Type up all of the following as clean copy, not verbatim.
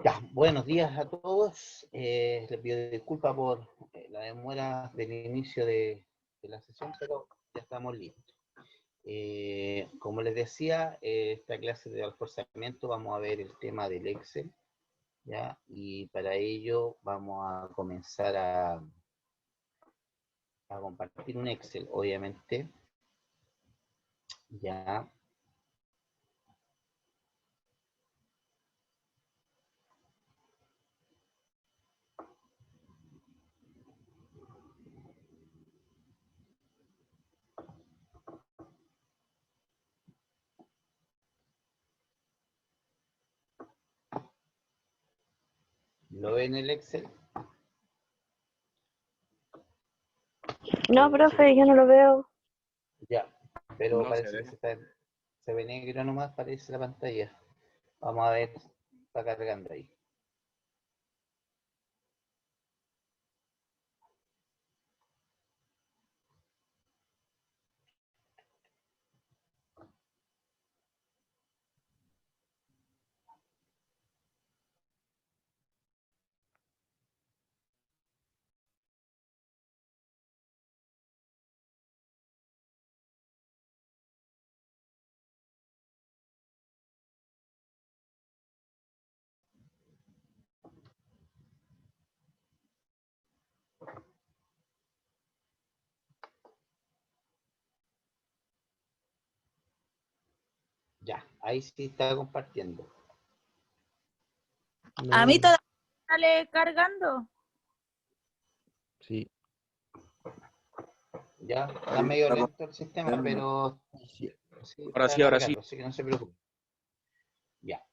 Ya, buenos días a todos. Les pido disculpas por la demora del inicio de la sesión, pero ya estamos listos. Como les decía, esta clase de reforzamiento vamos a ver el tema del Excel, ¿ya? Y para ello vamos a comenzar a compartir un Excel, obviamente, ¿ya? ¿Lo ven el Excel? No, profe, yo no lo veo. Ya, pero No parece se que ve. se ve negro nomás, parece la pantalla. Vamos a ver, está cargando ahí. Ya, ahí sí está compartiendo. A mí todavía sale cargando. Sí. Ya, está medio lento el sistema, pero sí, Ahora está sí, ahora sí. cargando, así que no se preocupe. Ya.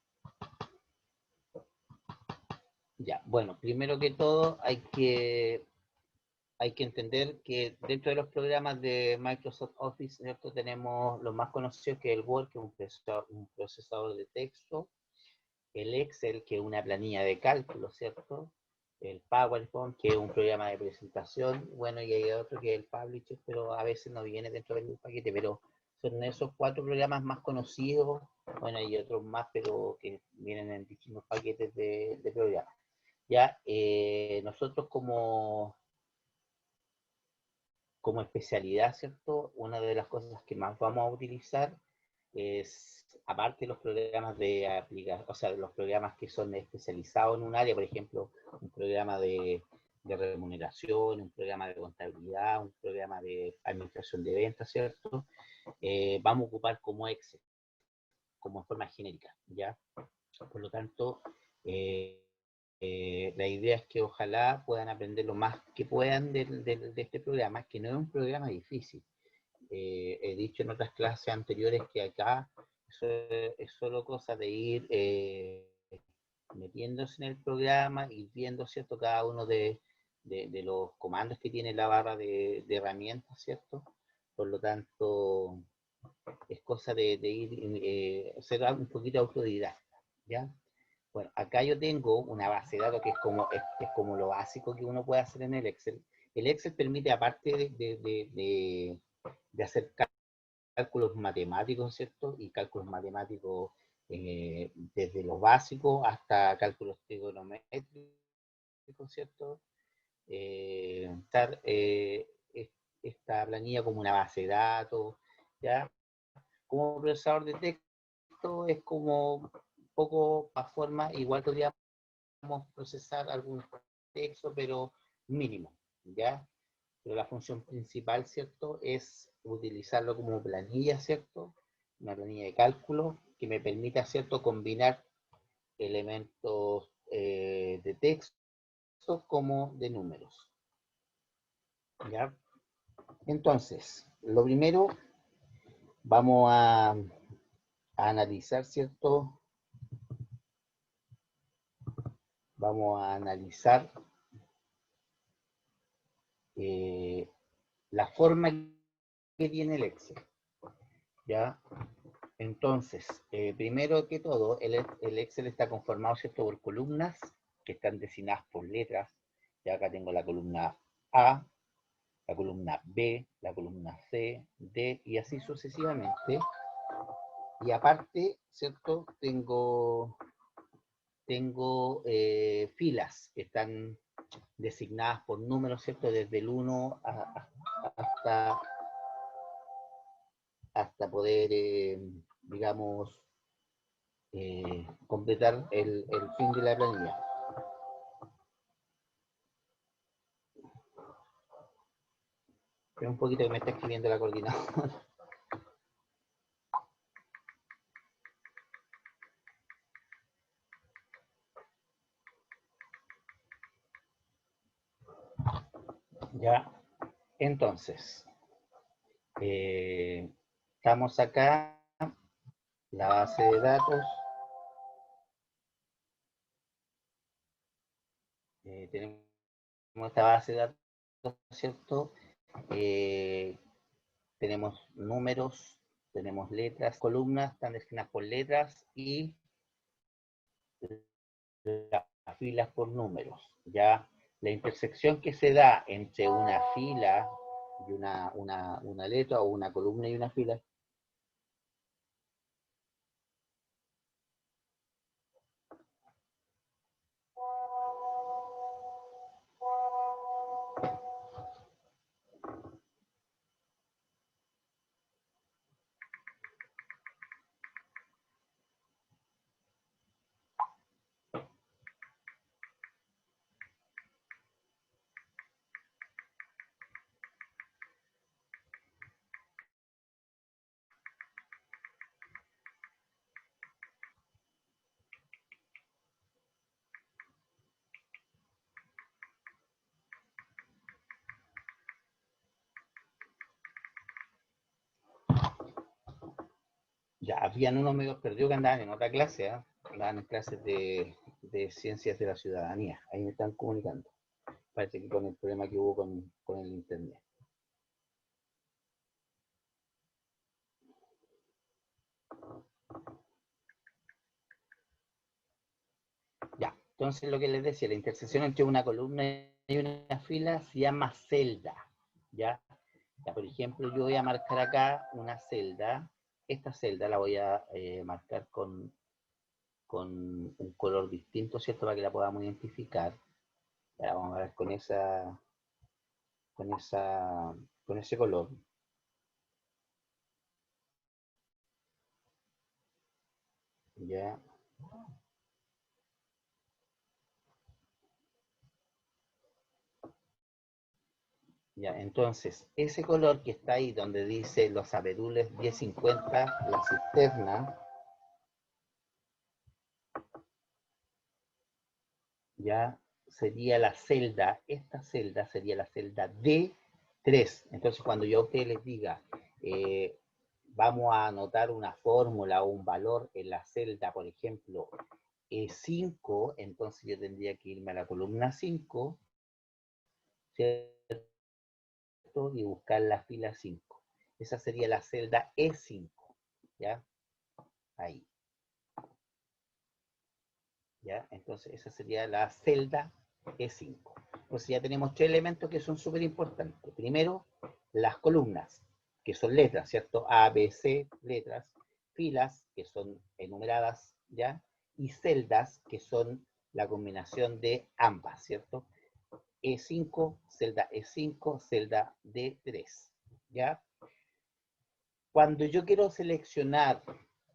Ya, bueno, primero que todo hay que entender que dentro de los programas de Microsoft Office, ¿cierto? Tenemos los más conocidos, que es el Word, que es un procesador de texto, el Excel, que es una planilla de cálculo, ¿cierto? El PowerPoint, que es un programa de presentación, bueno, y hay otro que es el Publisher, pero a veces no viene dentro del paquete, pero son esos 4 programas más conocidos, bueno, hay otros más, pero que vienen en distintos paquetes de programas. Ya, nosotros como especialidad, ¿cierto? Una de las cosas que más vamos a utilizar es, aparte de los programas de aplicación, o sea, de los programas que son especializados en un área, por ejemplo, un programa de remuneración, un programa de contabilidad, un programa de administración de ventas, ¿cierto? Vamos a ocupar como Excel, como forma genérica, ¿ya? Por lo tanto, la idea es que ojalá puedan aprender lo más que puedan de este programa, que no es un programa difícil. He dicho en otras clases anteriores que acá es solo cosa de ir metiéndose en el programa y viendo, ¿cierto?, cada uno de los comandos que tiene la barra de herramientas, ¿cierto? Por lo tanto, es cosa de ir, ser un poquito autodidacta, ¿ya? Bueno, acá yo tengo una base de datos que es como lo básico que uno puede hacer en el Excel. El Excel permite, aparte de hacer cálculos matemáticos, ¿cierto? Y cálculos matemáticos desde los básicos hasta cálculos trigonométricos, ¿cierto? Estar esta planilla como una base de datos, ¿ya? Como procesador de texto es como un poco más forma, igual podríamos procesar algún texto, pero mínimo, ¿ya? Pero la función principal, ¿cierto?, es utilizarlo como planilla, ¿cierto? Una planilla de cálculo que me permita, ¿cierto?, combinar elementos de texto como de números, ¿ya? Entonces, lo primero, vamos a analizar, ¿cierto? Vamos a analizar la forma que tiene el Excel, ¿ya? Entonces, primero que todo, el Excel está conformado, ¿cierto?, por columnas que están designadas por letras. Ya acá tengo la columna A, la columna B, la columna C, D, y así sucesivamente. Y aparte, ¿cierto?, tengo tengo filas que están designadas por números, ¿cierto? Desde el 1 hasta poder, digamos, completar el fin de la planilla. Espera un poquito que me está escribiendo la coordinadora. Ya, entonces, estamos acá, la base de datos. Tenemos esta base de datos, ¿cierto? Tenemos números, tenemos letras, columnas, están designadas por letras y las filas por números. Ya la intersección que se da entre una fila y una letra, o una columna y una fila, ya habían unos medios perdidos que andaban en otra clase, ¿eh? Andaban en clases de ciencias de la ciudadanía. Ahí me están comunicando. Parece que con el problema que hubo con el internet. Ya, entonces lo que les decía, la intersección entre una columna y una fila se llama celda. ¿Ya? Ya, por ejemplo, yo voy a marcar acá una celda. Esta celda la voy a marcar con un color distinto, ¿cierto? Para que la podamos identificar. Ya, vamos a ver con ese color. Ya. Ya, entonces, ese color que está ahí donde dice los abedules 1050, la cisterna, ya sería la celda, esta celda sería la celda D3. Entonces, cuando yo a ustedes les diga, vamos a anotar una fórmula o un valor en la celda, por ejemplo, E5, entonces yo tendría que irme a la columna 5, ¿cierto? Y buscar la fila 5. Esa sería la celda E5, ¿ya? Ahí. ¿Ya? Entonces esa sería la celda E5. Entonces ya tenemos tres elementos que son súper importantes. Primero, las columnas, que son letras, ¿cierto? A, B, C, letras. Filas, que son enumeradas, ¿ya? Y celdas, que son la combinación de ambas, ¿cierto? E5, celda E5, celda D3, ¿ya? Cuando yo quiero seleccionar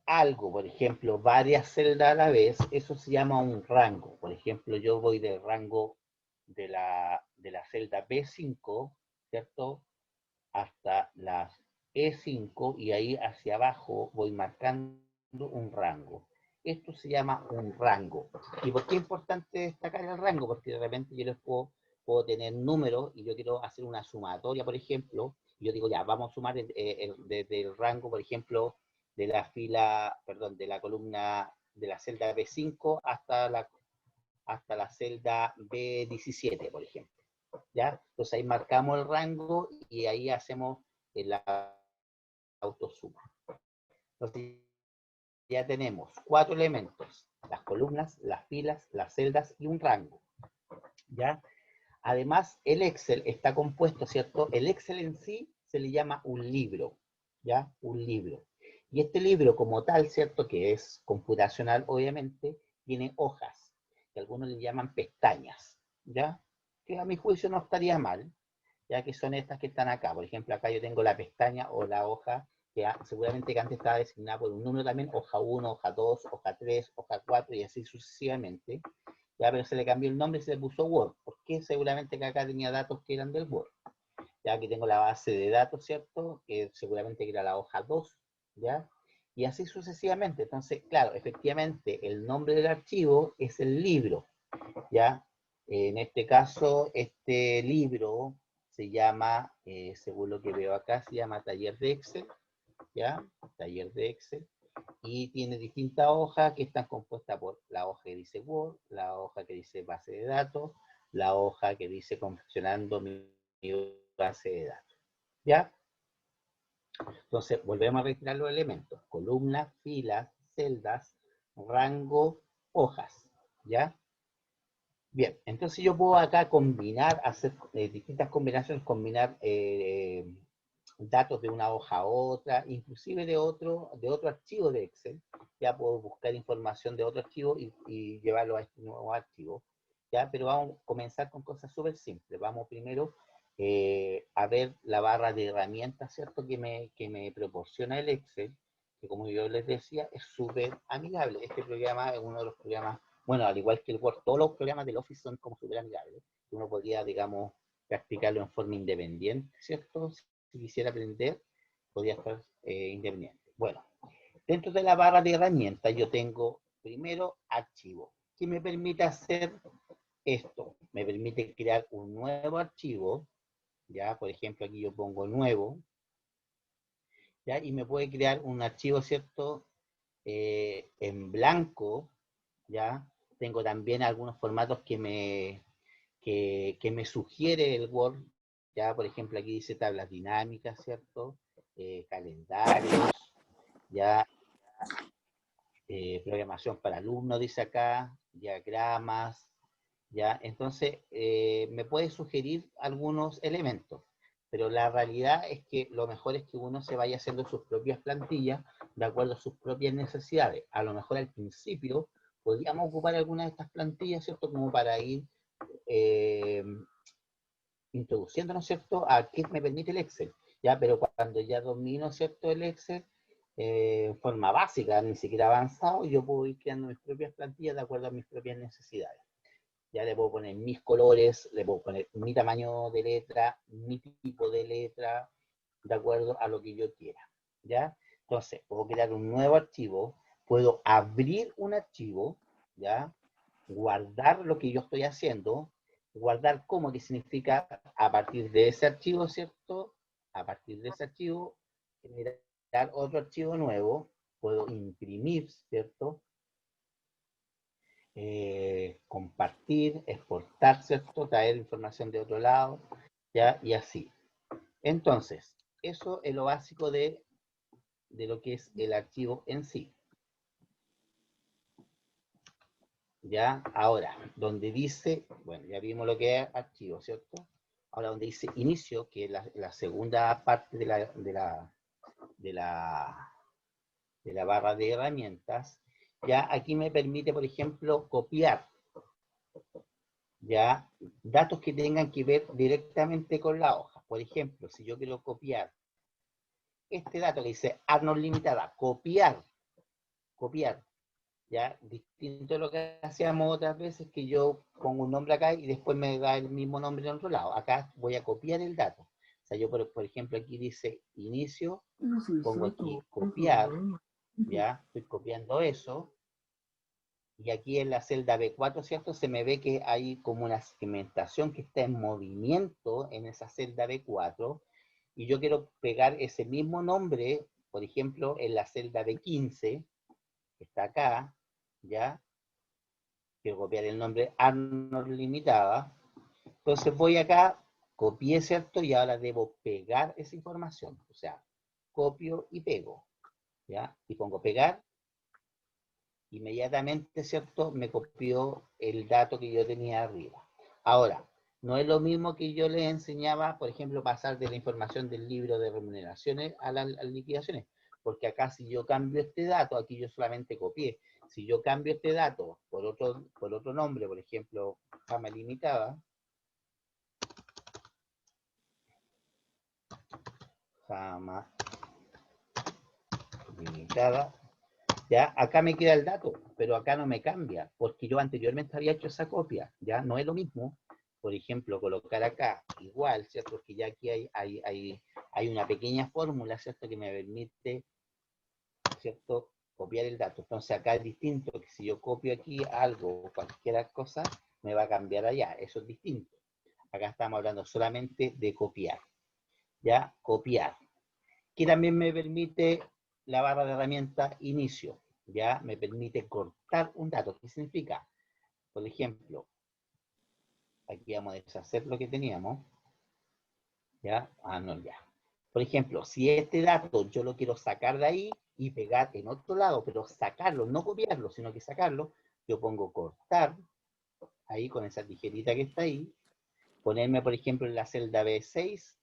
algo, por ejemplo, varias celdas a la vez, eso se llama un rango. Por ejemplo, yo voy del rango de la celda B5, ¿cierto? Hasta la E5 y ahí hacia abajo voy marcando un rango. Esto se llama un rango. ¿Y por qué es importante destacar el rango? Porque de repente yo les puedo tener números y yo quiero hacer una sumatoria, por ejemplo, y yo digo, ya, vamos a sumar desde el rango, por ejemplo, de la fila, perdón, de la columna, de la celda B5 hasta la celda B17, por ejemplo. ¿Ya? Entonces ahí marcamos el rango y ahí hacemos la autosuma. Entonces ya tenemos 4 elementos, las columnas, las filas, las celdas y un rango. ¿Ya? Además, el Excel está compuesto, ¿cierto? El Excel en sí se le llama un libro, ¿ya? Un libro. Y este libro como tal, ¿cierto? Que es computacional, obviamente, tiene hojas. que algunos le llaman pestañas, ¿ya? Que a mi juicio no estaría mal, ya que son estas que están acá. Por ejemplo, acá yo tengo la pestaña o la hoja, que seguramente que antes estaba designada por un número también, hoja 1, hoja 2, hoja 3, hoja 4 y así sucesivamente. Ya, pero se le cambió el nombre y se le puso Word, porque seguramente que acá tenía datos que eran del Word. Ya que tengo la base de datos, ¿cierto? Que seguramente que era la hoja 2, ¿ya? Y así sucesivamente. Entonces, claro, efectivamente, el nombre del archivo es el libro, ¿ya? En este caso, este libro se llama, según lo que veo acá, se llama Taller de Excel, ¿ya? Taller de Excel. Y tiene distintas hojas que están compuestas por la hoja que dice Word, la hoja que dice base de datos, la hoja que dice confeccionando mi base de datos, ¿ya? Entonces, volvemos a registrar los elementos. Columnas, filas, celdas, rango, hojas, ¿ya? Bien, entonces yo puedo acá combinar, hacer distintas combinaciones, combinar datos de una hoja a otra, inclusive de otro archivo de Excel. Ya puedo buscar información de otro archivo y llevarlo a este nuevo archivo. ¿Ya? Pero vamos a comenzar con cosas súper simples. Vamos primero a ver la barra de herramientas, ¿cierto? Que me proporciona el Excel, que como yo les decía, es súper amigable. Este programa es uno de los programas, bueno, al igual que el Word, todos los programas del Office son como súper amigables. Uno podría, digamos, practicarlo en forma independiente, ¿cierto? Si quisiera aprender, podría estar independiente. Bueno, dentro de la barra de herramientas yo tengo primero archivo, que me permite hacer esto. Me permite crear un nuevo archivo, ya, por ejemplo, aquí yo pongo nuevo, ya, y me puede crear un archivo, ¿cierto? En blanco, ya. Tengo también algunos formatos que me sugiere el Word, ya, por ejemplo, aquí dice tablas dinámicas, ¿cierto? Calendarios, ya, programación para alumnos, dice acá, diagramas, ya, entonces me puede sugerir algunos elementos, pero la realidad es que lo mejor es que uno se vaya haciendo sus propias plantillas de acuerdo a sus propias necesidades. A lo mejor al principio podríamos ocupar alguna de estas plantillas, ¿cierto? Como para ir introduciéndonos, ¿cierto? A qué me permite el Excel, ¿ya? Pero cuando ya domino, ¿cierto? El Excel en forma básica, ni siquiera avanzado, yo puedo ir creando mis propias plantillas de acuerdo a mis propias necesidades. Ya le puedo poner mis colores, le puedo poner mi tamaño de letra, mi tipo de letra, de acuerdo a lo que yo quiera, ¿ya? Entonces, puedo crear un nuevo archivo, puedo abrir un archivo, ¿ya? Guardar lo que yo estoy haciendo, guardar como que significa a partir de ese archivo, ¿cierto? A partir de ese archivo, generar otro archivo nuevo, puedo imprimir, ¿cierto? Compartir, exportar, ¿cierto? Traer información de otro lado, ¿ya? Y así. Entonces, eso es lo básico de lo que es el archivo en sí. ¿Ya? Ahora, donde dice, bueno, ya vimos lo que es archivo, ¿cierto? Ahora, donde dice inicio, que es la segunda parte de la barra de herramientas, ya aquí me permite, por ejemplo, copiar, ya, datos que tengan que ver directamente con la hoja. Por ejemplo, si yo quiero copiar este dato que dice Arnold Limitada, copiar, ya, distinto a lo que hacíamos otras veces, que yo pongo un nombre acá y después me da el mismo nombre en otro lado. Acá voy a copiar el dato. O sea, yo, por ejemplo, aquí dice inicio, pongo aquí copiar, ya, estoy copiando eso, y aquí en la celda B4, ¿cierto? Se me ve que hay como una segmentación que está en movimiento en esa celda B4, y yo quiero pegar ese mismo nombre, por ejemplo, en la celda B15, que está acá, ¿ya? Quiero copiar el nombre Arnold Limitada. Entonces voy acá, copié, ¿cierto? Y ahora debo pegar esa información. O sea, copio y pego, ¿ya? Y pongo pegar. Inmediatamente, ¿cierto? Me copió el dato que yo tenía arriba. Ahora, no es lo mismo que yo les enseñaba, por ejemplo, pasar de la información del libro de remuneraciones a las liquidaciones, porque acá si yo cambio este dato, aquí yo solamente copié. Si yo cambio este dato por otro nombre, por ejemplo, gama limitada, gama limitada, ya acá me queda el dato, pero acá no me cambia, porque yo anteriormente había hecho esa copia, ya no es lo mismo. Por ejemplo, colocar acá igual, ¿cierto? Porque ya aquí hay una pequeña fórmula, ¿cierto? Que me permite, ¿cierto? Copiar el dato. Entonces acá es distinto, que si yo copio aquí algo, cualquier cosa, me va a cambiar allá. Eso es distinto. Acá estamos hablando solamente de copiar. ¿Ya? Copiar. Que también me permite la barra de herramientas inicio. ¿Ya? Me permite cortar un dato. ¿Qué significa? Por ejemplo, aquí vamos a deshacer lo que teníamos. ¿Ya? Ah, no, ya. Por ejemplo, si este dato yo lo quiero sacar de ahí y pegar en otro lado, pero sacarlo, no copiarlo, sino que sacarlo, yo pongo cortar, ahí con esa tijerita que está ahí, ponerme, por ejemplo, en la celda B6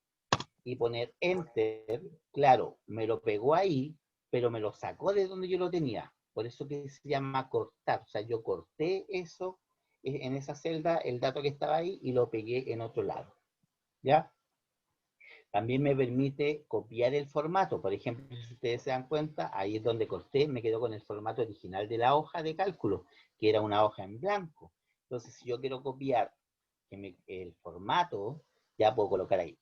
y poner Enter. Claro, me lo pegó ahí, pero me lo sacó de donde yo lo tenía. Por eso que se llama cortar. O sea, yo corté eso en esa celda, el dato que estaba ahí, y lo pegué en otro lado. ¿Ya? También me permite copiar el formato. Por ejemplo, si ustedes se dan cuenta, ahí es donde corté, me quedo con el formato original de la hoja de cálculo, que era una hoja en blanco. Entonces, si yo quiero copiar el formato, ya puedo colocar ahí.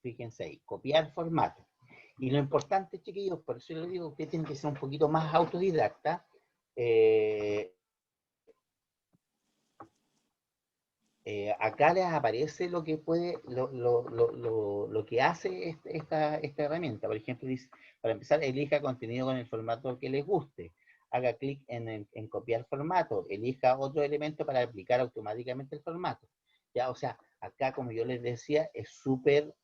Fíjense ahí, copiar formato. Y lo importante, chiquillos, por eso les digo que ustedes tienen que ser un poquito más autodidacta. Acá les aparece lo que puede, lo que hace esta herramienta. Por ejemplo, dice, para empezar, elija contenido con el formato que les guste. Haga clic en copiar formato. Elija otro elemento para aplicar automáticamente el formato. Ya, o sea, acá, como yo les decía, es súper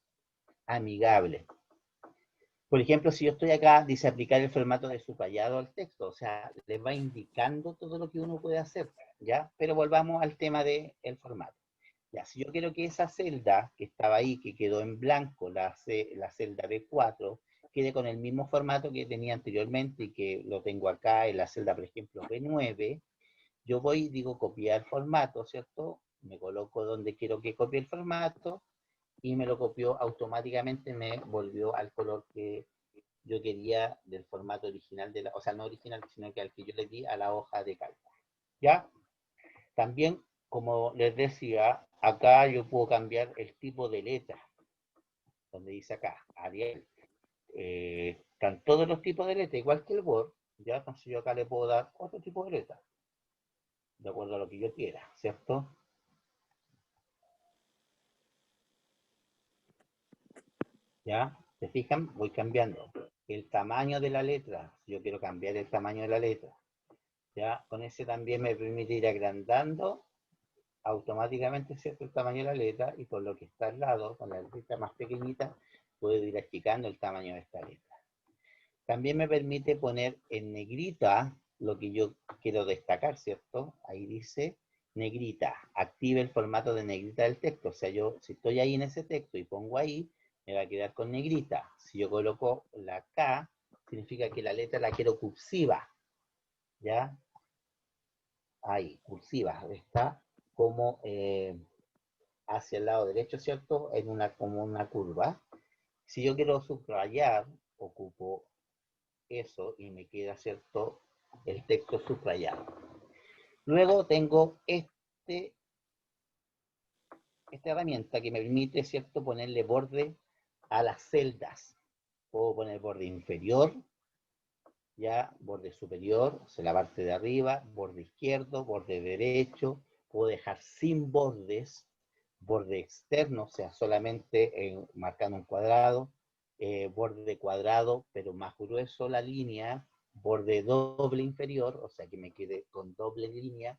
amigable. Por ejemplo, si yo estoy acá, dice aplicar el formato de subrayado al texto. O sea, les va indicando todo lo que uno puede hacer. ¿Ya? Pero volvamos al tema del formato. Ya, si yo quiero que esa celda que estaba ahí, que quedó en blanco, la celda B4, quede con el mismo formato que tenía anteriormente y que lo tengo acá en la celda, por ejemplo, B9, yo voy y digo copiar formato, ¿cierto? Me coloco donde quiero que copie el formato y me lo copió automáticamente, me volvió al color que yo quería del formato original, o sea, no original, sino que al que yo le di a la hoja de cálculo. ¿Ya? También, como les decía, acá yo puedo cambiar el tipo de letra, donde dice acá, Arial. Están todos los tipos de letra, igual que el Word, ya, entonces yo acá le puedo dar otro tipo de letra, de acuerdo a lo que yo quiera, ¿cierto? ¿Ya? ¿Se fijan? Voy cambiando el tamaño de la letra, si yo quiero cambiar el tamaño de la letra, ¿ya? Con ese también me permite ir agrandando automáticamente, ¿cierto?, el tamaño de la letra, y por lo que está al lado, con la letra más pequeñita, puedo ir achicando el tamaño de esta letra. También me permite poner en negrita lo que yo quiero destacar, ¿cierto? Ahí dice negrita, active el formato de negrita del texto. O sea, yo si estoy ahí en ese texto y pongo ahí, me va a quedar con negrita. Si yo coloco la K, significa que la letra la quiero cursiva, ¿ya? Ahí, cursiva, está como hacia el lado derecho, ¿cierto? Como una curva. Si yo quiero subrayar, ocupo eso y me queda, ¿cierto?, el texto subrayado. Luego tengo esta herramienta que me permite, ¿cierto?, ponerle borde a las celdas. Puedo poner borde inferior, ya, borde superior, o sea, la parte de arriba, borde izquierdo, borde derecho. Puedo dejar sin bordes, borde externo, o sea, solamente marcando un cuadrado, borde cuadrado, pero más grueso la línea, borde doble inferior, o sea, que me quede con doble línea,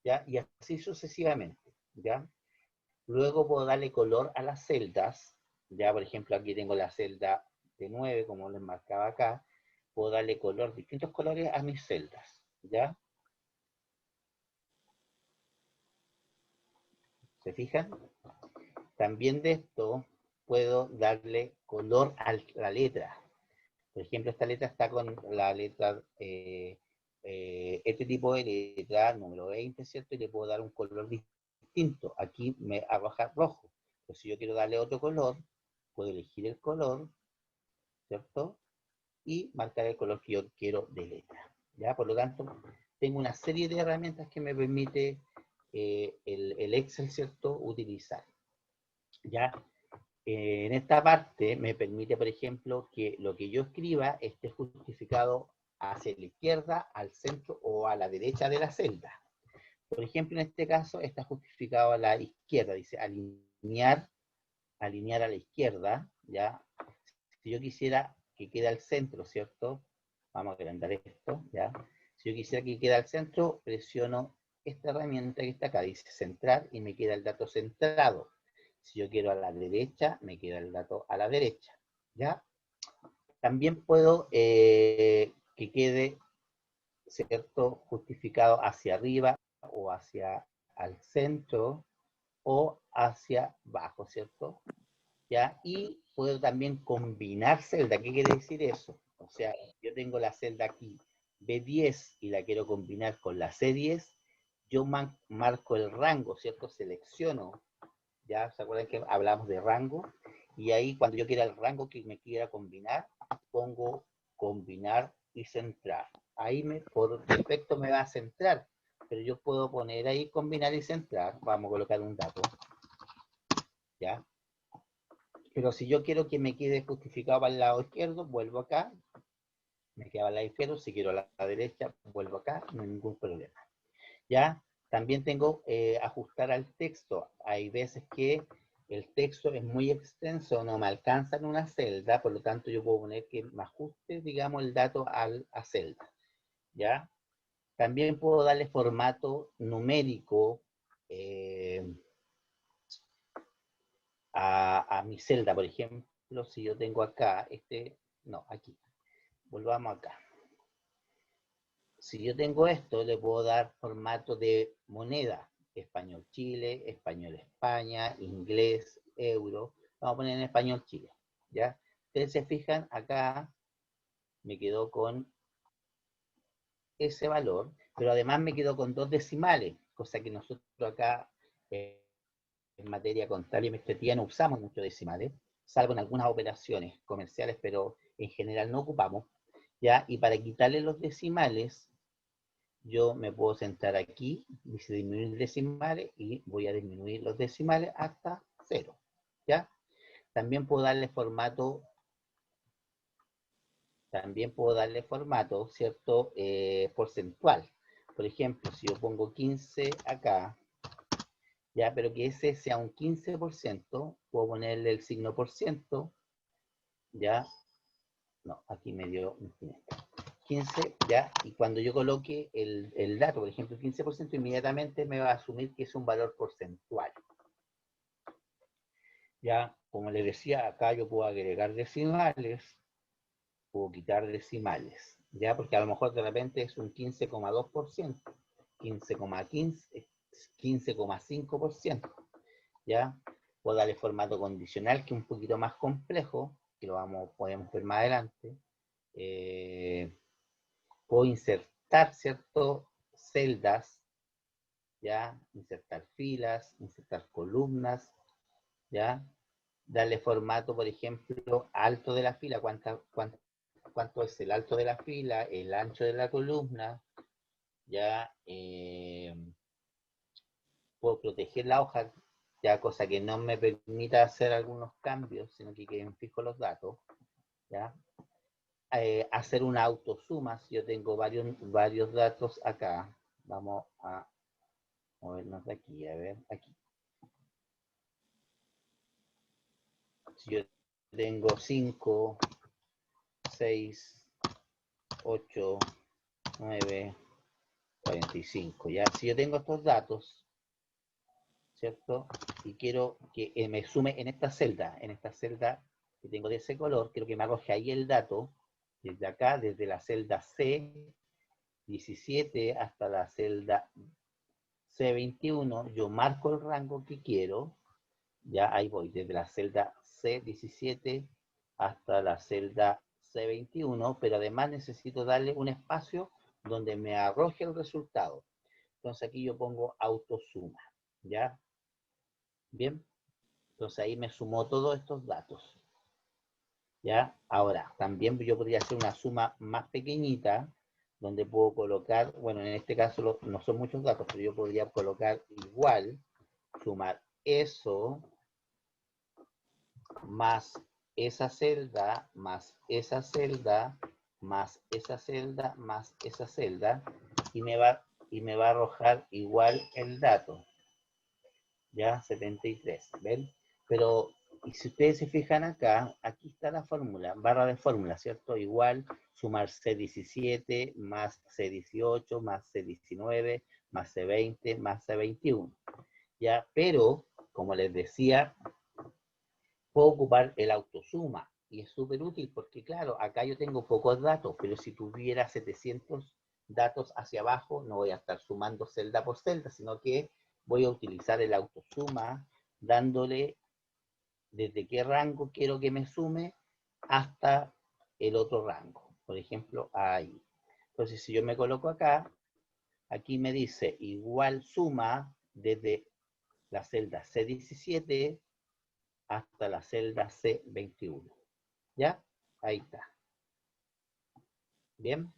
¿ya? Y así sucesivamente, ¿ya? Luego puedo darle color a las celdas, ya, por ejemplo, aquí tengo la celda de 9, como les marcaba acá. Puedo darle color, distintos colores a mis celdas, ¿ya? ¿Se fijan? También de esto puedo darle color a la letra. Por ejemplo, esta letra está con la letra este tipo de letra, número 20, ¿cierto? Y le puedo dar un color distinto. Aquí me arroja rojo. Pero si yo quiero darle otro color, puedo elegir el color, ¿cierto? Y marcar el color que yo quiero de letra. ¿Ya? Por lo tanto, tengo una serie de herramientas que me permite el Excel, ¿cierto?, utilizar. ¿Ya? En esta parte me permite, por ejemplo, que lo que yo escriba esté justificado hacia la izquierda, al centro o a la derecha de la celda. Por ejemplo, en este caso está justificado a la izquierda, dice alinear a la izquierda, ¿ya? Si yo quisiera que quede al centro, ¿cierto? Vamos a agrandar esto, ¿ya? Si yo quisiera que quede al centro, presiono esta herramienta que está acá, dice centrar, y me queda el dato centrado. Si yo quiero a la derecha, me queda el dato a la derecha, ¿ya? También puedo que quede, ¿cierto?, justificado hacia arriba o hacia al centro o hacia abajo, ¿cierto? ¿Ya? Y puedo también combinar celda. ¿Qué quiere decir eso? O sea, yo tengo la celda aquí B10 y la quiero combinar con la C10, yo marco el rango, ¿cierto? Selecciono, ¿ya? ¿Se acuerdan que hablamos de rango? Y ahí cuando yo quiera el rango que me quiera combinar, pongo combinar y centrar. Ahí por defecto me va a centrar, pero yo puedo poner ahí combinar y centrar. Vamos a colocar un dato, ¿ya? Pero si yo quiero que me quede justificado para el lado izquierdo, vuelvo acá, me queda al lado izquierdo. Si quiero a la derecha, vuelvo acá, no hay ningún problema. ¿Ya? También tengo ajustar al texto. Hay veces que el texto es muy extenso, no me alcanza en una celda, por lo tanto yo puedo poner que me ajuste, digamos, el dato a celda. ¿Ya? También puedo darle formato numérico a mi celda, por ejemplo, si yo tengo acá, aquí, volvamos acá. Si yo tengo esto, le puedo dar formato de moneda, español Chile, español España, inglés, euro, vamos a poner en español Chile, ¿ya? Ustedes se fijan, acá me quedó con ese valor, pero además me quedó con 2 decimales, cosa que nosotros acá en materia contable y administrativa no usamos muchos decimales, salvo en algunas operaciones comerciales, pero en general no ocupamos, ¿ya? Y para quitarle los decimales, yo me puedo sentar aquí, dice disminuir decimales, y voy a disminuir los decimales hasta 0, ¿ya? También puedo darle formato, ¿cierto? Porcentual. Por ejemplo, si yo pongo 15 acá, ya, pero que ese sea un 15%, puedo ponerle el signo por ciento, ya, no, aquí me dio un 15, ya, y cuando yo coloque el dato, por ejemplo, 15%, inmediatamente me va a asumir que es un valor porcentual. Ya, como les decía, acá yo puedo agregar decimales, puedo quitar decimales, ya, porque a lo mejor de repente es un 15,2%, 15,15, 15,5%, ya. Puedo darle formato condicional, que es un poquito más complejo, que podemos ver más adelante. Puedo insertar, ¿cierto?, celdas, ya, insertar filas, insertar columnas, ya, darle formato, por ejemplo, alto de la fila, cuánto es el alto de la fila, el ancho de la columna, ya, puedo proteger la hoja, ya, cosa que no me permita hacer algunos cambios, sino que queden fijos los datos, ya. Hacer una autosuma, si yo tengo varios datos acá, vamos a movernos de aquí, a ver, aquí. Si yo tengo 5, 6, 8, 9, 45, ya, si yo tengo estos datos, ¿cierto? Y quiero que me sume en esta celda que tengo de ese color, quiero que me arroje ahí el dato, desde acá, desde la celda C17 hasta la celda C21, yo marco el rango que quiero, ya ahí voy, desde la celda C17 hasta la celda C21, pero además necesito darle un espacio donde me arroje el resultado. Entonces aquí yo pongo autosuma, ¿ya? Bien, entonces ahí me sumó todos estos datos, ¿ya? Ahora, también yo podría hacer una suma más pequeñita, donde puedo colocar, bueno, en este caso no son muchos datos, pero yo podría colocar igual, sumar eso, más esa celda, más esa celda, más esa celda, más esa celda, y me va a arrojar igual el dato, ¿ya? 73, ¿ven? Pero, y si ustedes se fijan acá, aquí está la fórmula, barra de fórmula, ¿cierto? Igual, sumar C17 más C18 más C19 más C20 más C21, ¿ya? Pero, como les decía, puedo ocupar el autosuma, y es súper útil porque, claro, acá yo tengo pocos datos, pero si tuviera 700 datos hacia abajo, no voy a estar sumando celda por celda, sino que voy a utilizar el autosuma, dándole desde qué rango quiero que me sume hasta el otro rango. Por ejemplo, ahí. Entonces, si yo me coloco acá, aquí me dice igual suma desde la celda C17 hasta la celda C21. ¿Ya? Ahí está. Bien.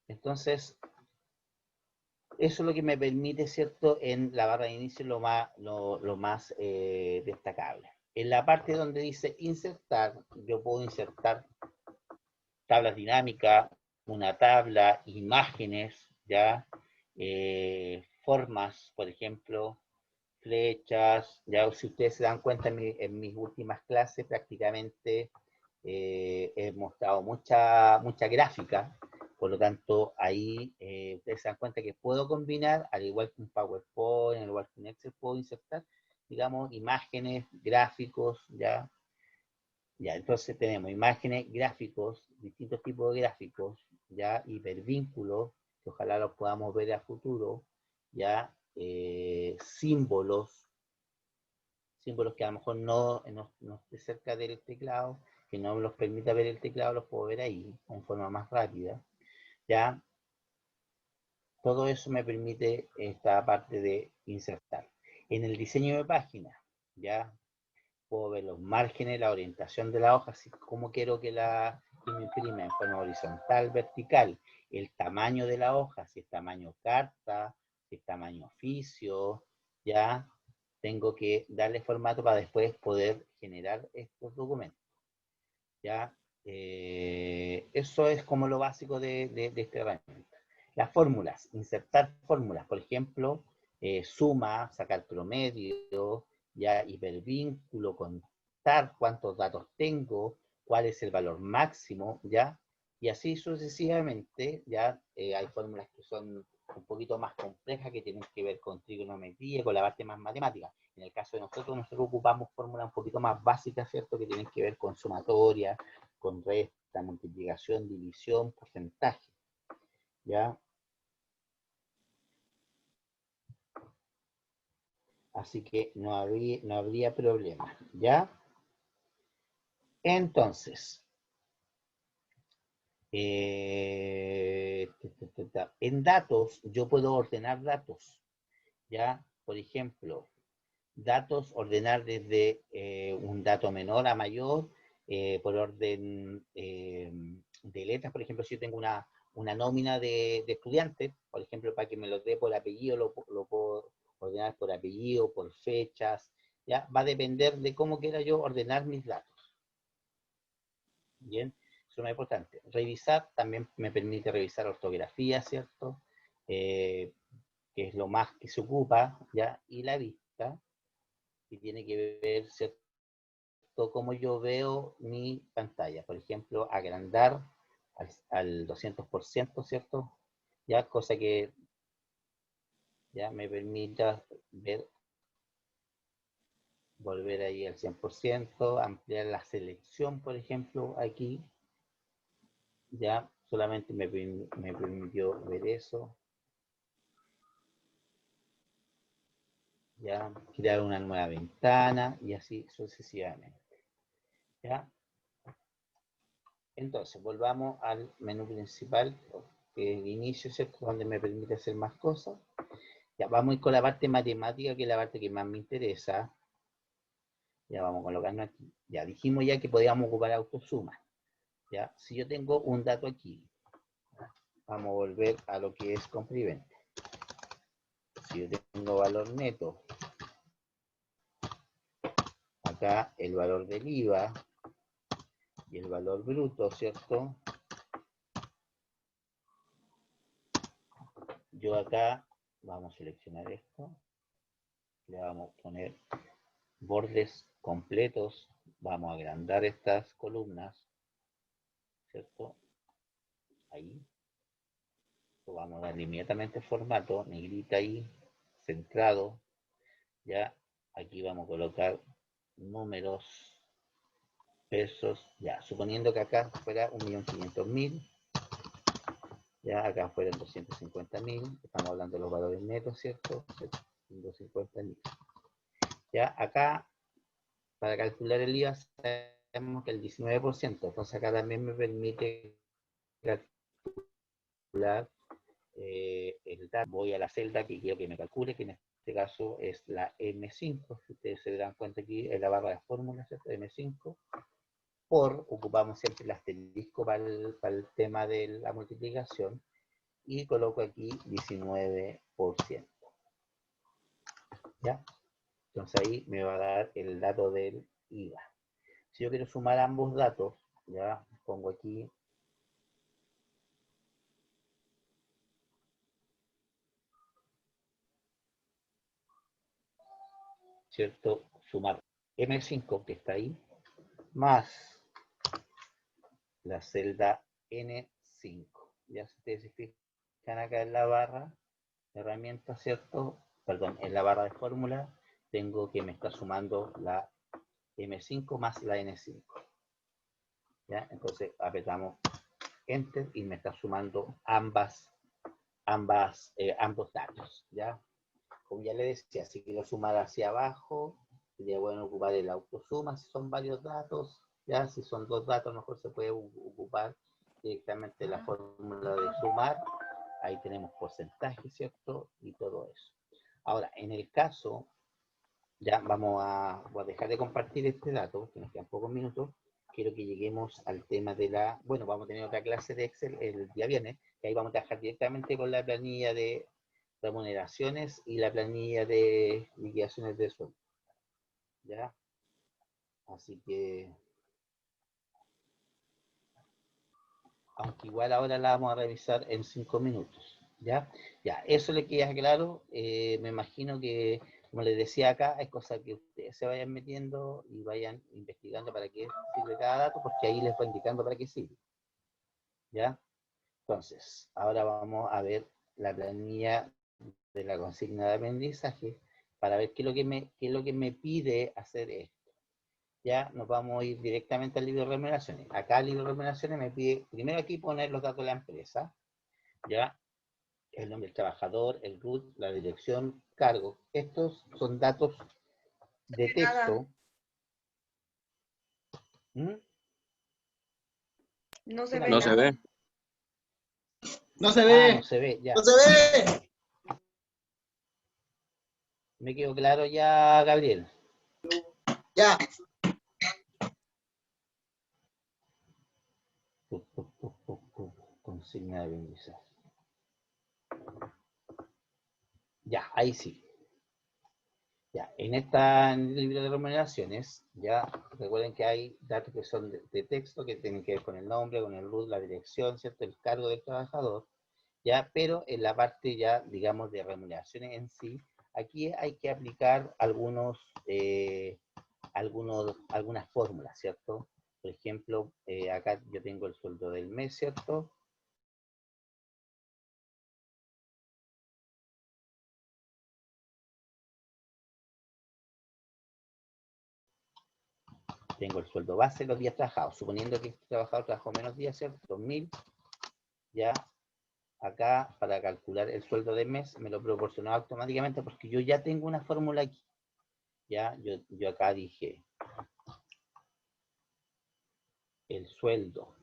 Entonces, eso es lo que me permite, ¿cierto? En la barra de inicio lo más destacable. En la parte donde dice insertar, yo puedo insertar tablas dinámicas, una tabla, imágenes, ¿ya? Formas, por ejemplo, flechas, ya si ustedes se dan cuenta en mis últimas clases prácticamente he mostrado mucha gráfica, por lo tanto ahí ustedes se dan cuenta que puedo combinar, al igual que un PowerPoint, al igual que un Excel, puedo insertar, digamos, imágenes, gráficos, ya, entonces tenemos imágenes, gráficos, distintos tipos de gráficos, ya, hipervínculos, que ojalá los podamos ver a futuro, ya, símbolos que a lo mejor no esté cerca del teclado, que no me los permita ver el teclado, los puedo ver ahí, en forma más rápida, ya. Todo eso me permite esta parte de insertar. En el diseño de página, ya, puedo ver los márgenes, la orientación de la hoja, así como quiero que me imprime en forma horizontal, vertical, el tamaño de la hoja, si es tamaño carta, si es tamaño oficio, ya tengo que darle formato para después poder generar estos documentos. Ya, eso es como lo básico de esta herramienta. Las fórmulas, insertar fórmulas, por ejemplo, suma, sacar promedio, ya, hipervínculo, contar cuántos datos tengo, cuál es el valor máximo, ya, y así sucesivamente, ya, hay fórmulas que son un poquito más complejas, que tienen que ver con trigonometría, con la parte más matemática. En el caso de nosotros ocupamos fórmulas un poquito más básicas, ¿cierto?, que tienen que ver con sumatoria, con resta, multiplicación, división, porcentaje, ¿ya? Así que no habría problema, ¿ya? Entonces, en datos, yo puedo ordenar datos, ¿ya? Por ejemplo, datos, ordenar desde un dato menor a mayor, por orden de letras. Por ejemplo, si yo tengo una nómina de estudiantes, por ejemplo, para que me lo dé por apellido, lo puedo ordenar por apellido, por fechas, ¿ya? Va a depender de cómo quiera yo ordenar mis datos. Bien, eso es lo más importante. Revisar también me permite revisar ortografía, ¿cierto? Que es lo más que se ocupa, ¿ya? Y la vista, que tiene que ver, ¿cierto?, cómo yo veo mi pantalla. Por ejemplo, agrandar al 200%, ¿cierto? Ya, cosa que ya me permita ver, volver ahí al 100%, ampliar la selección, por ejemplo, aquí. Ya, solamente me permitió ver eso. Ya, crear una nueva ventana y así sucesivamente. ¿Ya? Entonces, volvamos al menú principal. que es el inicio, ¿cierto? Donde me permite hacer más cosas. Ya vamos a ir con la parte matemática, que es la parte que más me interesa. Ya vamos a colocarnos aquí. Ya dijimos ya que podíamos ocupar autosuma. Ya, si yo tengo un dato aquí, vamos a volver a lo que es compra y venta. Si yo tengo valor neto, acá el valor del IVA y el valor bruto, ¿cierto? Yo acá vamos a seleccionar esto, le vamos a poner bordes completos, vamos a agrandar estas columnas, ¿cierto? Ahí. Vamos a darle inmediatamente formato, negrita ahí, centrado. Ya, aquí vamos a colocar números, pesos, ya, suponiendo que acá fuera 1.500.000, ya acá fueran 250.000, estamos hablando de los valores netos, ¿cierto? 250.000. Ya, acá, para calcular el IVA, sabemos que el 19%, entonces acá también me permite calcular el dato. Voy a la celda que quiero que me calcule, que en este caso es la M5, si ustedes se dan cuenta aquí en la barra de fórmulas, M5, ocupamos siempre el asterisco para el tema de la multiplicación, y coloco aquí 19%. ¿Ya? Entonces ahí me va a dar el dato del IVA. Si yo quiero sumar ambos datos, ya pongo aquí ¿cierto? Sumar M5 que está ahí, más la celda N5. Ya si ustedes se fijan acá en la barra de herramientas, ¿cierto? Perdón, en la barra de fórmula tengo que me está sumando la M5 más la N5. ¿Ya? Entonces apretamos Enter y me está sumando ambos datos. ¿Ya? Como ya le decía, si quiero sumar hacia abajo, sería bueno ocupar el autosuma si son varios datos. Ya, si son dos datos, mejor se puede ocupar directamente la fórmula de sumar. Ahí tenemos porcentaje, ¿cierto? Y todo eso. Ahora, en el caso, ya voy a dejar de compartir este dato, que nos quedan pocos minutos. Quiero que lleguemos al tema de bueno, vamos a tener otra clase de Excel el día viernes, que ahí vamos a trabajar directamente con la planilla de remuneraciones y la planilla de liquidaciones de sueldo. ¿Ya? Así que, aunque igual ahora la vamos a revisar en 5 minutos. ¿Ya? Ya, eso le queda claro. Me imagino que, como les decía acá, es cosa que ustedes se vayan metiendo y vayan investigando para qué sirve cada dato, porque ahí les va indicando para qué sirve. ¿Ya? Entonces, ahora vamos a ver la planilla de la consigna de aprendizaje para ver qué es lo que me pide hacer esto. Ya nos vamos a ir directamente al libro de remuneraciones. Acá el libro de remuneraciones me pide, primero aquí poner los datos de la empresa, ya, el nombre del trabajador, el RUT, la dirección, cargo. Estos son datos de texto. ¿Mm? No se No ve se nada. ve. No se ve. No se ve, ya. No se ve. Me quedó claro ya, Gabriel. Ya. Consigna de aprendizaje. Ya, ahí sí. Ya, en el libro de remuneraciones, ya recuerden que hay datos que son de texto, que tienen que ver con el nombre, con el RUT, la dirección, ¿cierto? El cargo del trabajador, ya, pero en la parte ya, digamos, de remuneraciones en sí, aquí hay que aplicar algunas fórmulas, ¿cierto? Por ejemplo, acá yo tengo el sueldo del mes, ¿cierto? Tengo el sueldo base, los días trabajados, suponiendo que el trabajador trabajó menos días, ¿cierto? 2.000, ya, acá para calcular el sueldo del mes me lo proporcionó automáticamente porque yo ya tengo una fórmula aquí. Ya, yo acá dije el sueldo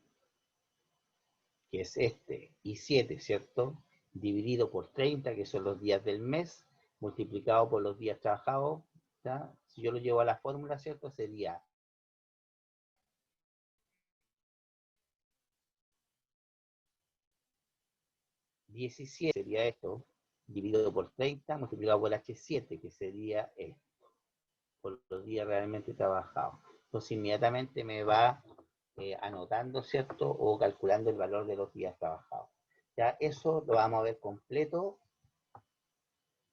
que es este, y 7, ¿cierto? Dividido por 30, que son los días del mes, multiplicado por los días trabajados, ¿ya? Si yo lo llevo a la fórmula, ¿cierto? Sería 17, sería esto, dividido por 30, multiplicado por H7, que sería esto, por los días realmente trabajados. Entonces inmediatamente me va anotando, ¿cierto? O calculando el valor de los días trabajados. Ya eso lo vamos a ver completo.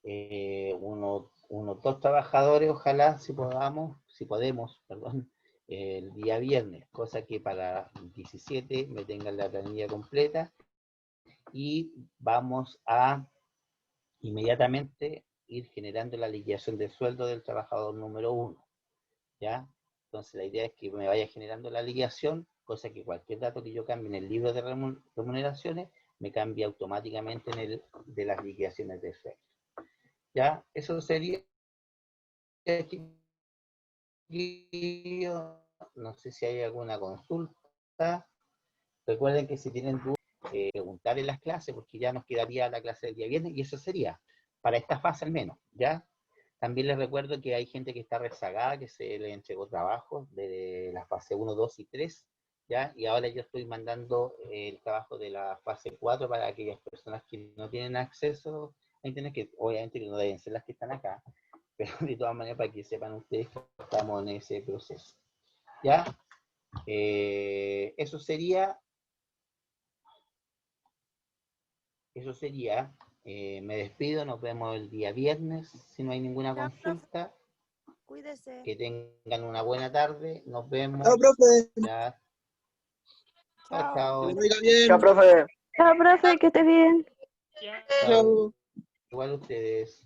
Unos 2 trabajadores, ojalá, si podemos, perdón, el día viernes, cosa que para el 17 me tengan la planilla completa, y vamos a inmediatamente ir generando la liquidación del sueldo del trabajador número 1, ¿ya? Entonces la idea es que me vaya generando la liquidación, cosa que cualquier dato que yo cambie en el libro de remuneraciones me cambia automáticamente en el de las liquidaciones de sueldo. ¿Ya? Eso sería, no sé si hay alguna consulta. Recuerden que si tienen dudas, preguntar en las clases, porque ya nos quedaría la clase del día viernes, y eso sería, para esta fase al menos, ¿ya? También les recuerdo que hay gente que está rezagada, que se le entregó trabajo de la fase 1, 2 y 3, ¿ya? Y ahora yo estoy mandando el trabajo de la fase 4 para aquellas personas que no tienen acceso a internet, que obviamente que no deben ser las que están acá, pero de todas maneras para que sepan ustedes que estamos en ese proceso, ¿ya? Eso sería, me despido, nos vemos el día viernes, si no hay ninguna Chao, consulta. Cuídese. Que tengan una buena tarde, nos vemos. Chao, profe. Ya. Chao, Chao. chao. Que les vaya bien. Chao, profe. Chao, profe, que estés bien. Chao. Igual ustedes.